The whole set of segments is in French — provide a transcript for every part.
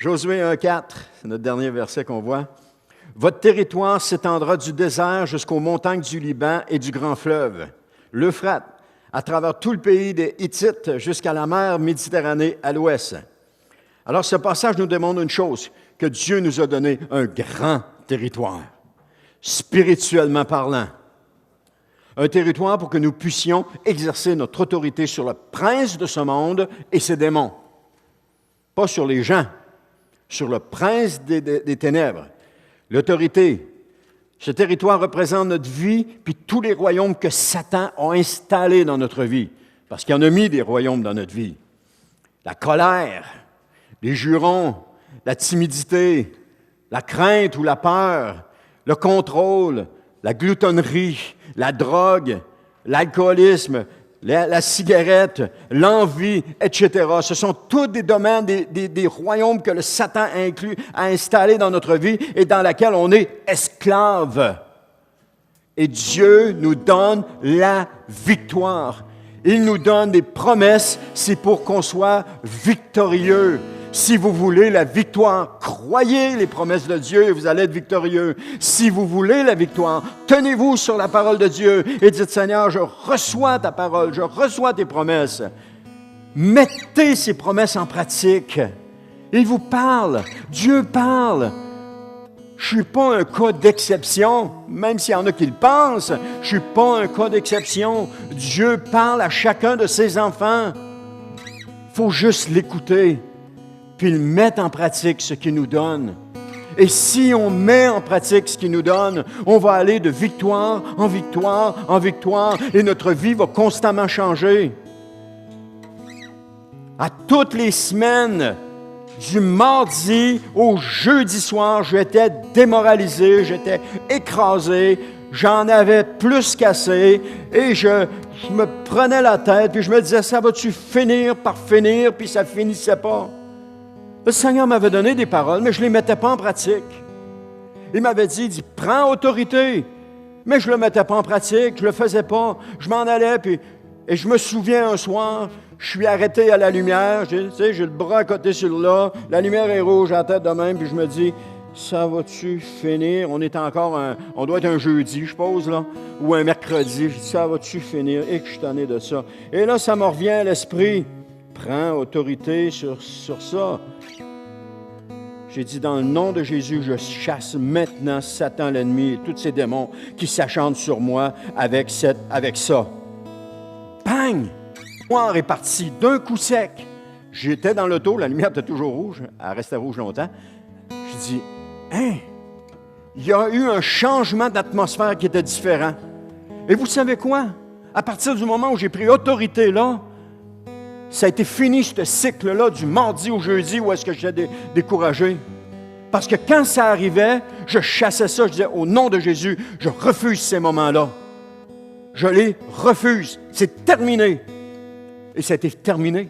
Josué 1,4, c'est notre dernier verset qu'on voit. « Votre territoire s'étendra du désert jusqu'aux montagnes du Liban et du grand fleuve, l'Euphrate, à travers tout le pays des Hittites jusqu'à la mer Méditerranée à l'ouest. » Alors, ce passage nous démontre une chose, que Dieu nous a donné un grand territoire, spirituellement parlant. Un territoire pour que nous puissions exercer notre autorité sur le prince de ce monde et ses démons. Pas sur les gens, sur le prince des ténèbres. L'autorité. Ce territoire représente notre vie, puis tous les royaumes que Satan a installés dans notre vie. Parce qu'il en a mis des royaumes dans notre vie. La colère, les jurons, la timidité, la crainte ou la peur, le contrôle, la gloutonnerie, la drogue, l'alcoolisme, la cigarette, l'envie, etc. Ce sont tous des domaines, des royaumes que le Satan a installés dans notre vie et dans lesquels on est esclave. Et Dieu nous donne la victoire. Il nous donne des promesses, c'est pour qu'on soit victorieux. Si vous voulez la victoire, croyez les promesses de Dieu et vous allez être victorieux. Si vous voulez la victoire, tenez-vous sur la parole de Dieu et dites, Seigneur, je reçois ta parole, je reçois tes promesses. Mettez ces promesses en pratique. Il vous parle, Dieu parle. Je ne suis pas un cas d'exception, même s'il y en a qui le pensent. Je ne suis pas un cas d'exception. Dieu parle à chacun de ses enfants. Il faut juste l'écouter. Puis il met en pratique ce qu'il nous donne. Et si on met en pratique ce qu'il nous donne, on va aller de victoire en victoire en victoire et notre vie va constamment changer. À toutes les semaines, du mardi au jeudi soir, j'étais démoralisé, j'étais écrasé, j'en avais plus qu'assez et je me prenais la tête puis je me disais, ça va-tu finir par finir? Puis ça ne finissait pas. Le Seigneur m'avait donné des paroles, mais je ne les mettais pas en pratique. Il m'avait dit, prends autorité. Mais je ne le mettais pas en pratique, je ne le faisais pas. Je m'en allais, et je me souviens un soir, je suis arrêté à la lumière, j'ai le bras à côté sur là, la lumière est rouge à la tête de même, puis je me dis, ça va-tu finir? On doit être un jeudi, je suppose, là, ou un mercredi. Je dis, ça va-tu finir? Et que je suis tanné de ça. Et là, ça me revient à l'esprit. Prends autorité sur ça. J'ai dit, dans le nom de Jésus, je chasse maintenant Satan, l'ennemi, et tous ces démons qui s'acharnent sur moi avec ça. Bang! Noir est parti d'un coup sec. J'étais dans l'auto, la lumière était toujours rouge, elle restait rouge longtemps. Je dis, il y a eu un changement d'atmosphère qui était différent. Et vous savez quoi? À partir du moment où j'ai pris autorité là, ça a été fini, ce cycle-là, du mardi au jeudi, où est-ce que j'étais découragé. Parce que quand ça arrivait, je chassais ça, je disais, au nom de Jésus, je refuse ces moments-là. Je les refuse. C'est terminé. Et ça a été terminé.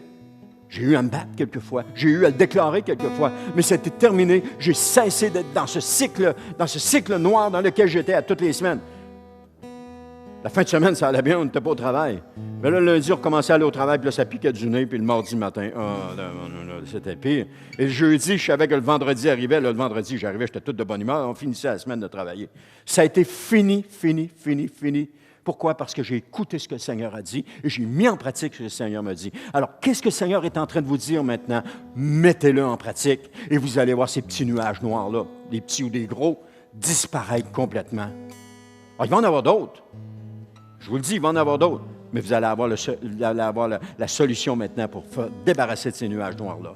J'ai eu à me battre quelquefois. J'ai eu à le déclarer quelquefois. Mais c'était terminé. J'ai cessé d'être dans ce cycle noir dans lequel j'étais à toutes les semaines. La fin de semaine, ça allait bien, on n'était pas au travail. Mais là, le lundi, on recommençait à aller au travail, puis là, ça piquait du nez, puis le mardi matin, c'était pire. Et le jeudi, je savais que le vendredi arrivait. Là, le vendredi, j'arrivais, j'étais tout de bonne humeur, on finissait la semaine de travailler. Ça a été fini. Pourquoi? Parce que j'ai écouté ce que le Seigneur a dit et j'ai mis en pratique ce que le Seigneur m'a dit. Alors, qu'est-ce que le Seigneur est en train de vous dire maintenant? Mettez-le en pratique et vous allez voir ces petits nuages noirs-là, des petits ou des gros, disparaître complètement. Alors, il va en avoir d'autres. Je vous le dis, il va en avoir d'autres, mais vous allez avoir la solution maintenant pour débarrasser de ces nuages noirs-là.